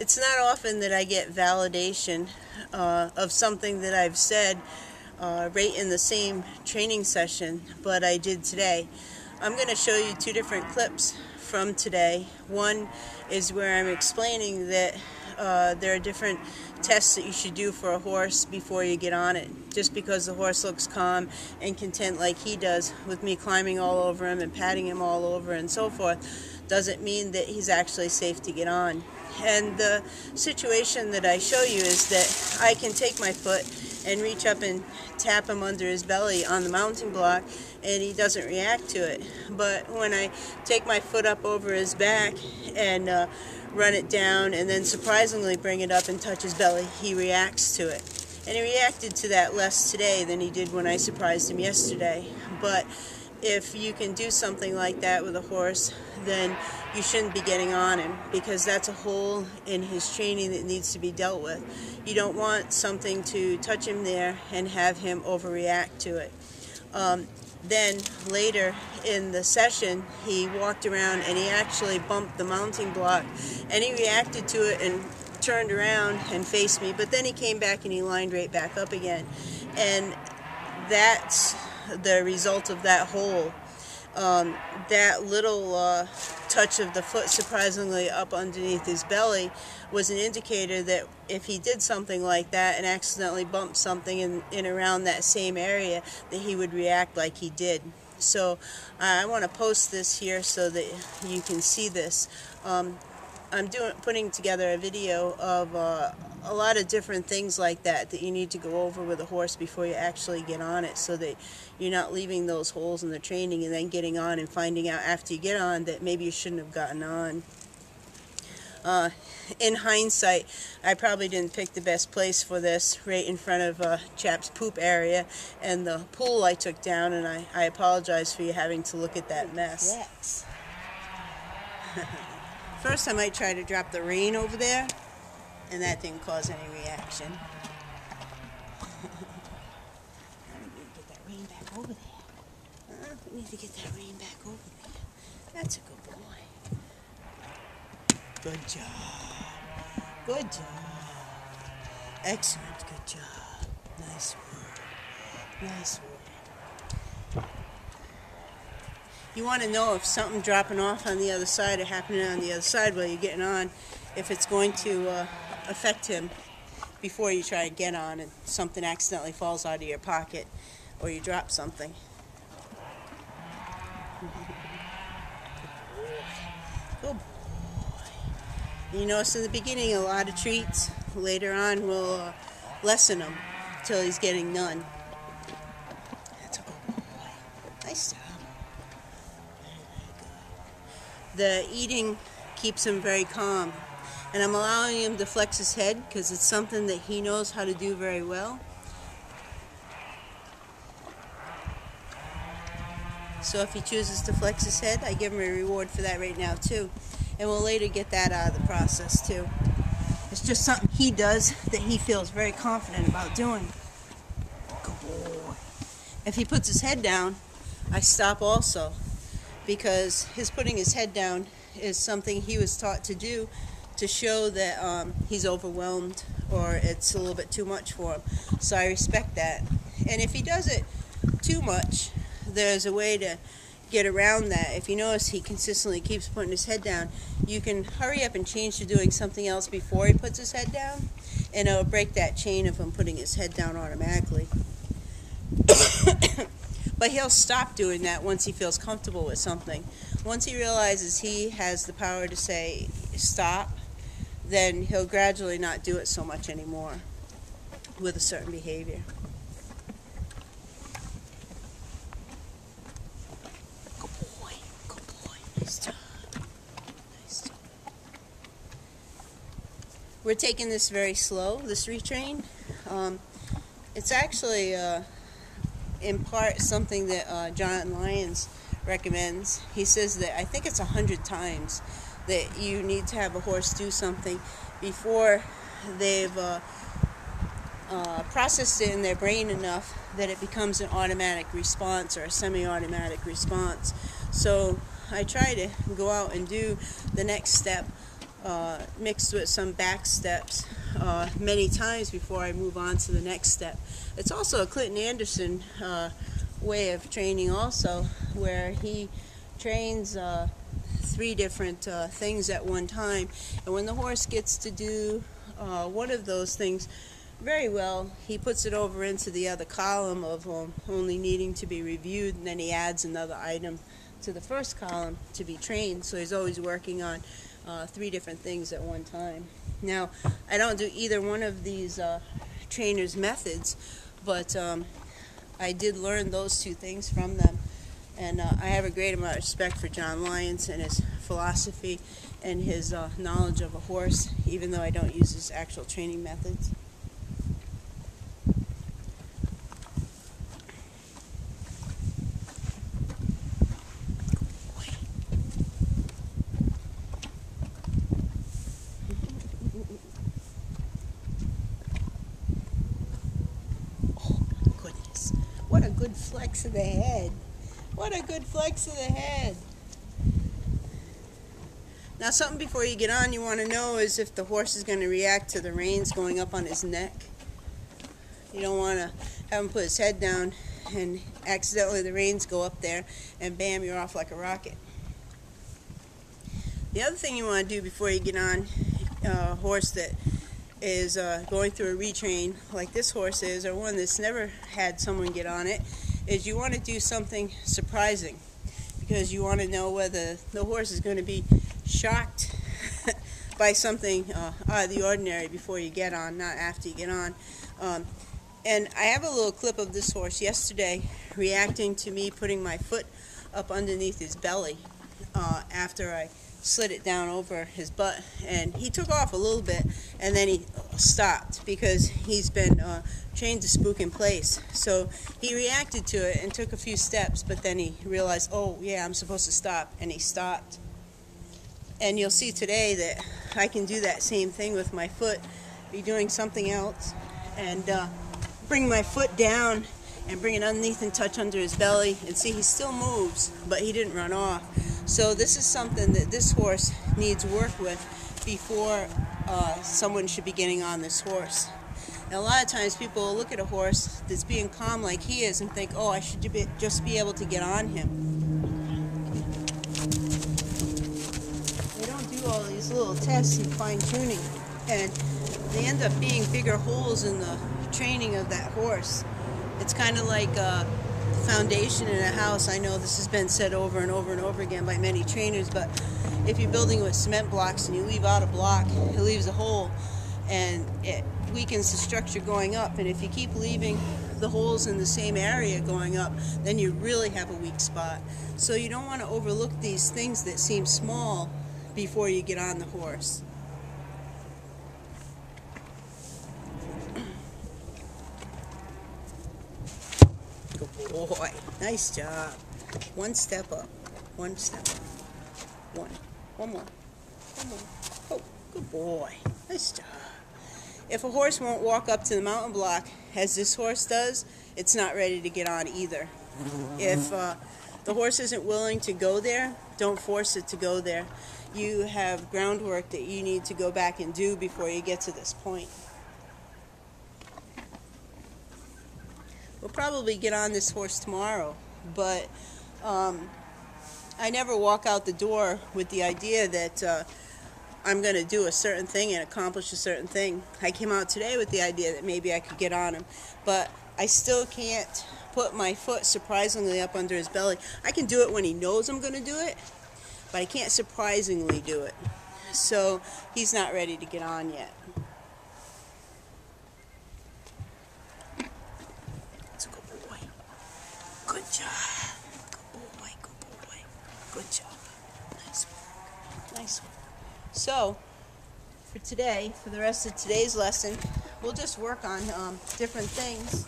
It's not often that I get validation of something that I've said right in the same training session, but I did today. I'm going to show you two different clips from today. One is where I'm explaining that there are different tests that you should do for a horse before you get on it. Just because the horse looks calm and content like he does with me climbing all over him and patting him all over and so forth doesn't mean that he's actually safe to get on. And the situation that I show you is that I can take my foot and reach up and tap him under his belly on the mounting block and he doesn't react to it. But when I take my foot up over his back and run it down and then surprisingly bring it up and touch his belly, he reacts to it. And he reacted to that less today than he did when I surprised him yesterday. But if you can do something like that with a horse, then you shouldn't be getting on him, because that's a hole in his training that needs to be dealt with. You don't want something to touch him there and have him overreact to it. Then later in the session, he walked around and he actually bumped the mounting block, and he reacted to it and turned around and faced me, but then he came back and he lined right back up again. And that's the result of that hole. That little touch of the foot surprisingly up underneath his belly was an indicator that if he did something like that and accidentally bumped something in around that same area, that he would react like he did. So I want to post this here so that you can see this. I'm putting together a video of a lot of different things like that you need to go over with a horse before you actually get on it, so that you're not leaving those holes in the training and then getting on and finding out after you get on that maybe you shouldn't have gotten on. In hindsight, I probably didn't pick the best place for this, right in front of Chap's poop area and the pool I took down, and I apologize for you having to look at that mess. Yes. First, I might try to drop the rein over there, and that didn't cause any reaction. We need to get that rein back over there. We need to get that rein back over there. That's a good boy. Good job. Good job. Excellent. Good job. Nice work. Nice work. You want to know if something dropping off on the other side or happening on the other side while you're getting on, if it's going to affect him before you try to get on and something accidentally falls out of your pocket or you drop something. Good boy. You notice in the beginning a lot of treats. Later on we'll lessen them until he's getting none. That's a good boy. Nice job. The eating keeps him very calm, and I'm allowing him to flex his head because it's something that he knows how to do very well. So if he chooses to flex his head, I give him a reward for that right now too, and we'll later get that out of the process too. It's just something he does that he feels very confident about doing. Good boy. If he puts his head down, I stop also, because his putting his head down is something he was taught to do to show that he's overwhelmed or it's a little bit too much for him. So I respect that. And if he does it too much, there's a way to get around that. If you notice he consistently keeps putting his head down, you can hurry up and change to doing something else before he puts his head down, and it'll break that chain of him putting his head down automatically. But he'll stop doing that once he feels comfortable with something. Once he realizes he has the power to say stop, then he'll gradually not do it so much anymore with a certain behavior. Good boy, good boy. Nice job. Nice job. We're taking this very slow, this retrain. It's actually in part something that Jonathan Lyons recommends. He says that I think it's 100 times that you need to have a horse do something before they've processed it in their brain enough that it becomes an automatic response or a semi-automatic response. So I try to go out and do the next step mixed with some back steps many times before I move on to the next step. It's also a Clinton Anderson way of training also, where he trains 3 different things at one time, and when the horse gets to do one of those things very well, he puts it over into the other column of only needing to be reviewed, and then he adds another item to the first column to be trained. So he's always working on 3 different things at one time. Now, I don't do either one of these trainers' methods, but I did learn those 2 things from them. And I have a great amount of respect for John Lyons and his philosophy and his knowledge of a horse, even though I don't use his actual training methods. What a good flex of the head. What a good flex of the head. Now, something before you get on you want to know is if the horse is going to react to the reins going up on his neck. You don't want to have him put his head down and accidentally the reins go up there and bam, you're off like a rocket. The other thing you want to do before you get on a horse that is going through a retrain like this horse is, or one that's never had someone get on it, is you want to do something surprising, because you want to know whether the horse is going to be shocked by something out of the ordinary before you get on, not after you get on. And I have a little clip of this horse yesterday reacting to me putting my foot up underneath his belly after I slid it down over his butt, and he took off a little bit and then he stopped because he's been trained to spook in place. So he reacted to it and took a few steps, but then he realized, oh yeah, I'm supposed to stop, and he stopped. And you'll see today that I can do that same thing with my foot, be doing something else and bring my foot down and bring it underneath and touch under his belly, and see he still moves, but he didn't run off. So this is something that this horse needs work with before someone should be getting on this horse. And a lot of times people will look at a horse that's being calm like he is and think, oh, I should just be able to get on him. They don't do all these little tests and fine-tuning, and they end up being bigger holes in the training of that horse. It's kind of like a foundation in a house. I know this has been said over and over and over again by many trainers, but if you're building with cement blocks and you leave out a block, it leaves a hole and it weakens the structure going up. And if you keep leaving the holes in the same area going up, then you really have a weak spot. So you don't want to overlook these things that seem small before you get on the horse. Good boy. Nice job. One step up. One step up. One more. One more. Oh, good boy. Nice job. If a horse won't walk up to the mountain block, as this horse does, it's not ready to get on either. If the horse isn't willing to go there, don't force it to go there. You have groundwork that you need to go back and do before you get to this point. We'll probably get on this horse tomorrow, but I never walk out the door with the idea that I'm going to do a certain thing and accomplish a certain thing. I came out today with the idea that maybe I could get on him, but I still can't put my foot surprisingly up under his belly. I can do it when he knows I'm going to do it, but I can't surprisingly do it. So he's not ready to get on yet. That's a good boy. Good job. Good boy, good boy. Good job. Nice work. Nice work. So, for today, for the rest of today's lesson, we'll just work on different things.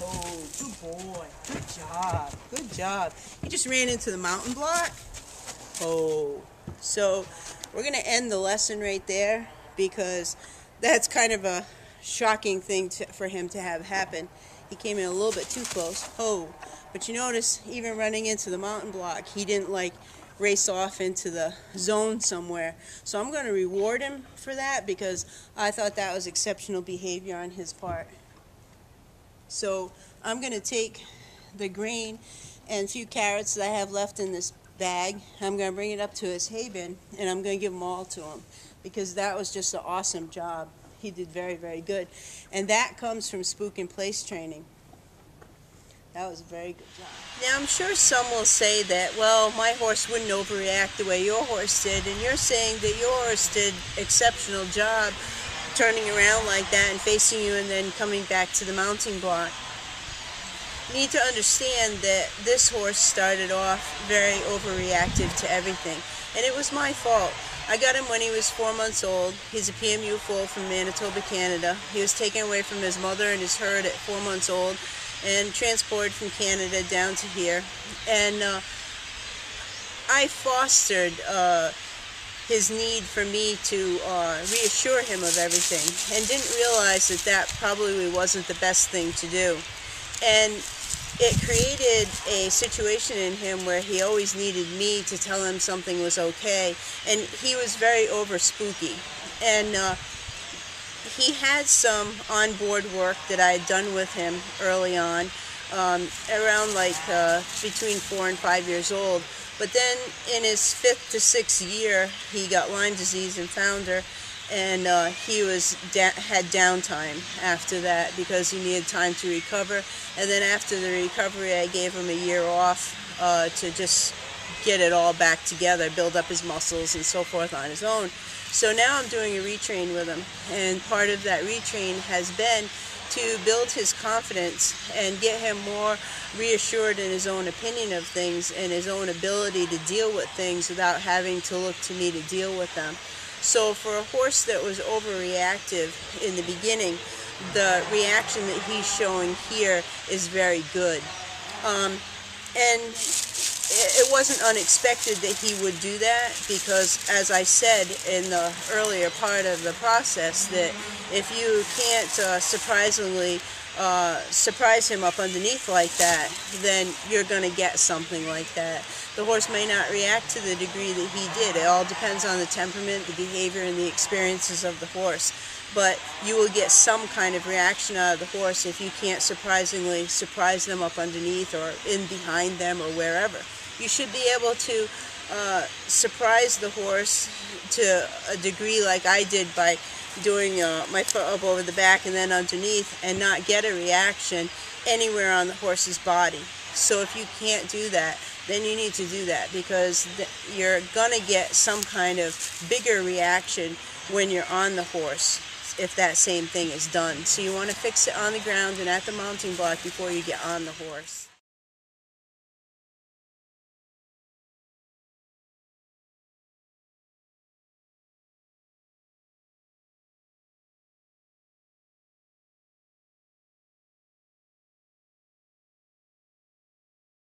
Oh, good boy. Good job. Good job. He just ran into the mountain block. Oh. So, we're going to end the lesson right there because that's kind of a shocking thing for him to have happen. He came in a little bit too close. Oh, but you notice even running into the mountain block, he didn't like race off into the zone somewhere. So I'm going to reward him for that because I thought that was exceptional behavior on his part. So I'm going to take the grain and a few carrots that I have left in this bag. I'm going to bring it up to his hay bin, and I'm going to give them all to him because that was just an awesome job. He did very, very good. And that comes from Spook and Place training. That was a very good job. Now, I'm sure some will say that, well, my horse wouldn't overreact the way your horse did, and you're saying that your horse did exceptional job turning around like that and facing you and then coming back to the mounting block. You need to understand that this horse started off very overreactive to everything, and it was my fault. I got him when he was 4 months old. He's a PMU foal from Manitoba, Canada. He was taken away from his mother and his herd at 4 months old and transported from Canada down to here. And I fostered his need for me to reassure him of everything and didn't realize that that probably wasn't the best thing to do. And it created a situation in him where he always needed me to tell him something was okay, and he was very over spooky. And he had some onboard work that I had done with him early on, around like between 4 and 5 years old. But then in his 5th to 6th year, he got Lyme disease and founder, and he had downtime after that because he needed time to recover. And then after the recovery, I gave him a year off to just get it all back together, build up his muscles and so forth on his own. So now I'm doing a retrain with him, and part of that retrain has been to build his confidence and get him more reassured in his own opinion of things and his own ability to deal with things without having to look to me to deal with them. So for a horse that was overreactive in the beginning, the reaction that he's showing here is very good. And it wasn't unexpected that he would do that because, as I said in the earlier part of the process, that if you can't surprise him up underneath like that, then you're going to get something like that. The horse may not react to the degree that he did. It all depends on the temperament, the behavior, and the experiences of the horse. But you will get some kind of reaction out of the horse if you can't surprisingly surprise them up underneath or in behind them or wherever. You should be able to surprise the horse to a degree like I did by doing my foot up over the back and then underneath and not get a reaction anywhere on the horse's body. So if you can't do that, then you need to do that because you're going to get some kind of bigger reaction when you're on the horse if that same thing is done. So you want to fix it on the ground and at the mounting block before you get on the horse.